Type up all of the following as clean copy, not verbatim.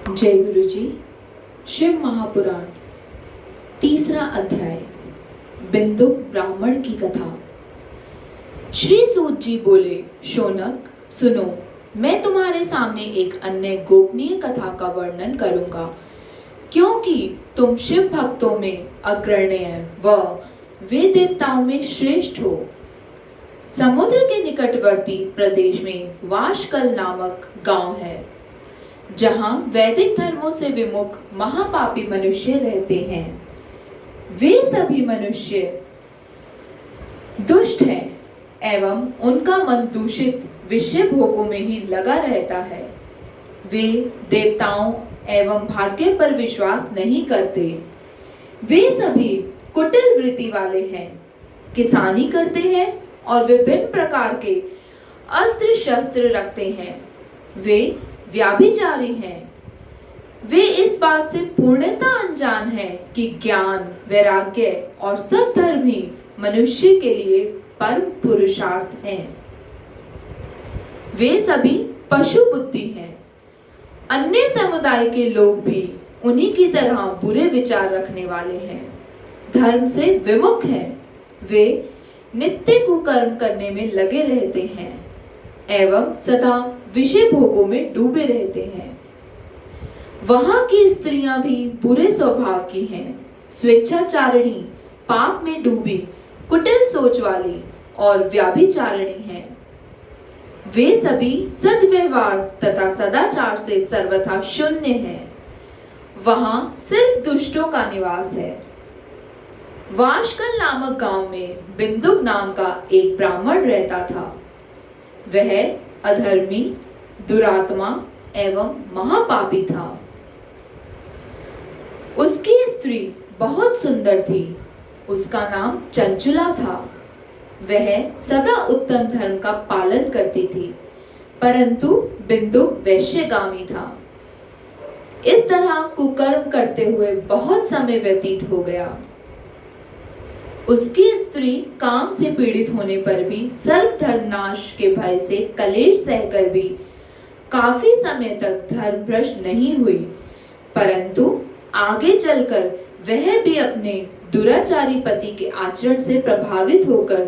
जय गुरु जी। शिव महापुराण तीसरा अध्याय बिंदुक ब्राह्मण की कथा। श्री सूत जी बोले, शौनक सुनो, मैं तुम्हारे सामने एक अन्य गोपनीय कथा का वर्णन करूंगा, क्योंकि तुम शिव भक्तों में अग्रण्य व वे देवताओं में श्रेष्ठ हो। समुद्र के निकटवर्ती प्रदेश में वाशकल नामक गांव है, जहां वैदिक धर्मों से विमुख महापापी मनुष्य रहते हैं। वे सभी मनुष्य दुष्ट हैं एवं उनका मन दूषित विषय भोगों में ही लगा रहता है। वे देवताओं एवं भाग्य पर विश्वास नहीं करते। वे सभी कुटिल वृत्ति वाले हैं, किसानी करते हैं और विभिन्न प्रकार के अस्त्र शस्त्र रखते हैं। वे व्याभिचारी हैं। वे इस बात से पूर्णतः अनजान हैं कि ज्ञान, वैराग्य और सद्धर्म ही मनुष्य के लिए परम पुरुषार्थ हैं। वे सभी पशु बुद्धि हैं। अन्य समुदाय के लोग भी उन्हीं की तरह बुरे विचार रखने वाले हैं, धर्म से विमुख हैं। वे नित्य कुकर्म करने में लगे रहते हैं एवं सदा विषय भोगों में डूबे रहते हैं। वहां की स्त्रियां भी बुरे स्वभाव की हैं, स्वेच्छाचारिणी, पाप में डूबी, कुटिल सोच वाली और व्याभिचारिणी हैं। वे सभी सद्व्यवहार तथा सदाचार से सर्वथा शून्य हैं। वहां सिर्फ दुष्टों का निवास है। वाशकल नामक गांव में बिंदुक नाम का एक ब्राह्मण रहता था। वह अधर्मी, दुरात्मा एवं महापापी था। उसकी स्त्री बहुत सुंदर थी। उसका नाम चंचुला था। वह सदा उत्तम धर्म का पालन करती थी, परंतु बिंदुक वैश्यगामी था। इस तरह कुकर्म करते हुए बहुत समय व्यतीत हो गया। उसकी स्त्री काम से पीड़ित होने पर भी सर्वधर्मनाश के भय से कलेश सहकर भी काफी समय तक धर्मभ्रष्ट नहीं हुई, परंतु आगे चलकर वह भी अपने दुराचारी पति के आचरण से प्रभावित होकर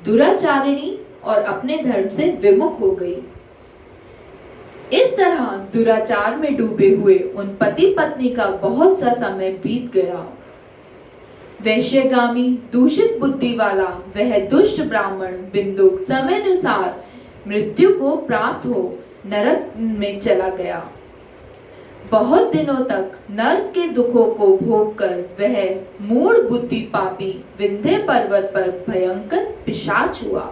दुराचारिणी और अपने धर्म से विमुख हो गई। इस तरह दुराचार में डूबे हुए उन पति पत्नी का बहुत सा समय बीत गया। वैश्यगामी, दूषित बुद्धि वाला वह दुष्ट ब्राह्मण बिंदुक समयानुसार मृत्यु को प्राप्त हो नरक में चला गया। बहुत दिनों तक नरक के दुखों को भोगकर वह मूढ़ बुद्धि पापी विंध्य पर्वत पर भयंकर पिशाच हुआ।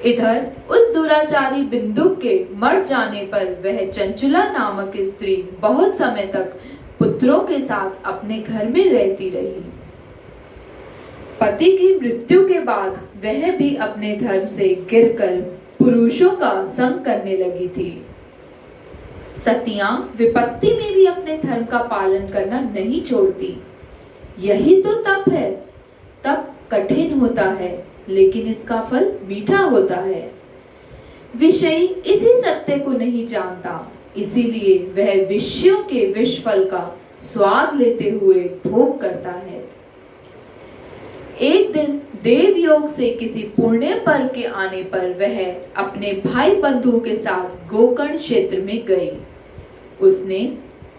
इधर उस दुराचारी बिंदुक के मर जाने पर वह चंचुला नामक स्त्री बहुत समय तक पुत्रों के साथ अपने घर में रहती रही। पति की मृत्यु के बाद वह भी अपने धर्म से गिरकर पुरुषों का संग करने लगी थी। सतियां विपत्ति में भी अपने धर्म का पालन करना नहीं छोड़ती। यही तो तप है। तप कठिन होता है, लेकिन इसका फल मीठा होता है। विषयी इसी सत्य को नहीं जानता, इसीलिए वह विषयों के विष फल का स्वाद लेते हुए भोग करता है। एक दिन देव योग से किसी पुण्य पर्व के आने पर वह अपने भाई बंधुओं के साथ गोकर्ण क्षेत्र में गई। उसने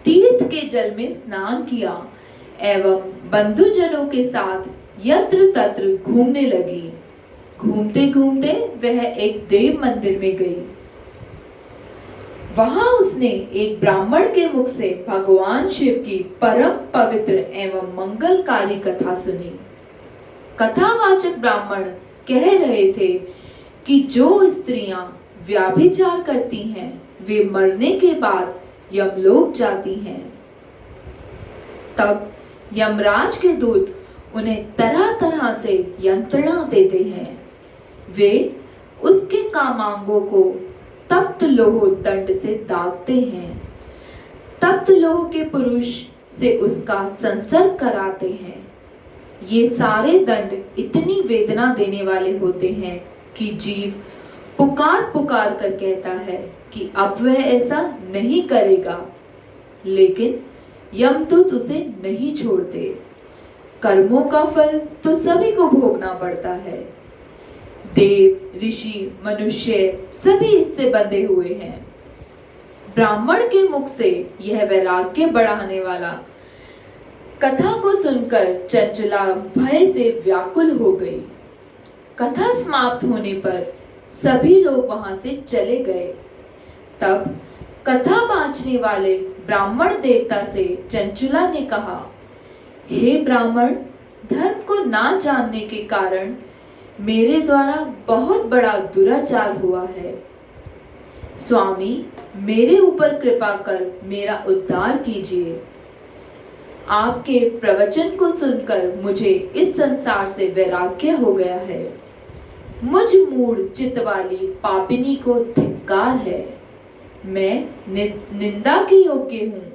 तीर्थ के जल में स्नान किया एवं बंधुजनों के साथ यत्र तत्र घूमने लगी। घूमते घूमते वह एक देव मंदिर में गई। वहां उसने एक ब्राह्मण के मुख से भगवान शिव की परम पवित्र एवं मंगलकारी कथा सुनी। कथावाचक ब्राह्मण कह रहे थे कि जो स्त्रियां व्याभिचार करती हैं, वे मरने के बाद यमलोक जाती हैं। तब यमराज के दूत उन्हें तरह तरह से यंत्रणा देते हैं। वे उसके कामांगों को तप्त लोह दंड से दागते हैं। तप्त लोह के पुरुष से उसका संसर्ग कराते हैं। ये सारे दंड इतनी वेदना देने वाले होते हैं कि जीव पुकार पुकार कर कहता है कि अब वह ऐसा नहीं करेगा। लेकिन यमदूत उसे नहीं छोड़ते। कर्मों का फल तो सभी को भोगना पड़ता है। देव, ऋषि, मनुष्य सभी इससे बंधे हुए हैं। ब्राह्मण के मुख से यह वैराग्य बढ़ाने वाला कथा को सुनकर चंचला भय से व्याकुल हो गई। कथा समाप्त होने पर सभी लोग वहां से चले गए। तब कथा बांचने वाले ब्राह्मण देवता से चंचला ने कहा, हे ब्राह्मण, धर्म को ना जानने के कारण मेरे द्वारा बहुत बड़ा दुराचार हुआ है। स्वामी, मेरे ऊपर कृपा कर मेरा उद्धार कीजिए। आपके प्रवचन को सुनकर मुझे इस संसार से वैराग्य हो गया है। मुझ मूढ़ चित्त वाली पापिनी को धिक्कार है। मैं निंदा के योग्य हूँ।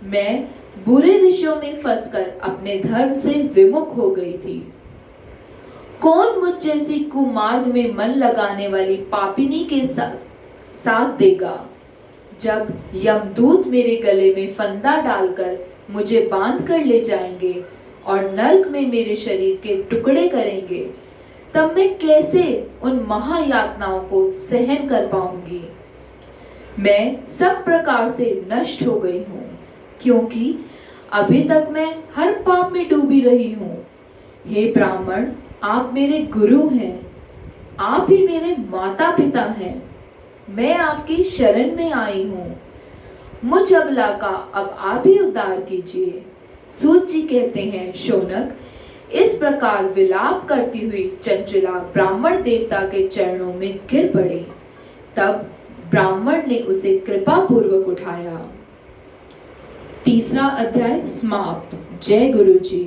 मैं बुरे विषयों में फंसकर अपने धर्म से विमुख हो गई थी। कौन मुझ जैसी कुमार्ग में मन लगाने वाली पापिनी के साथ देगा? जब यमदूत मेरे गले में फंदा डालकर मुझे बांध कर ले जाएंगे और नरक में मेरे शरीर के टुकड़े करेंगे, तब मैं कैसे उन महायातनाओं को सहन कर पाऊंगी? मैं सब प्रकार से नष्ट हो गई हूँ, क्योंकि अभी तक मैं हर पाप में डूबी रही हूँ। हे ब्राह्मण, आप मेरे गुरु हैं। आप ही मेरे माता पिता हैं। मैं आपकी शरण में आई हूँ। मुझ अबला का अब आप ही उद्धार कीजिए। सूत जी कहते हैं, शौनक, इस प्रकार विलाप करती हुई चंचला ब्राह्मण देवता के चरणों में गिर पड़ी। तब ब्राह्मण ने उसे कृपा पूर्वक उठाया। तीसरा अध्याय समाप्त। जय गुरु जी।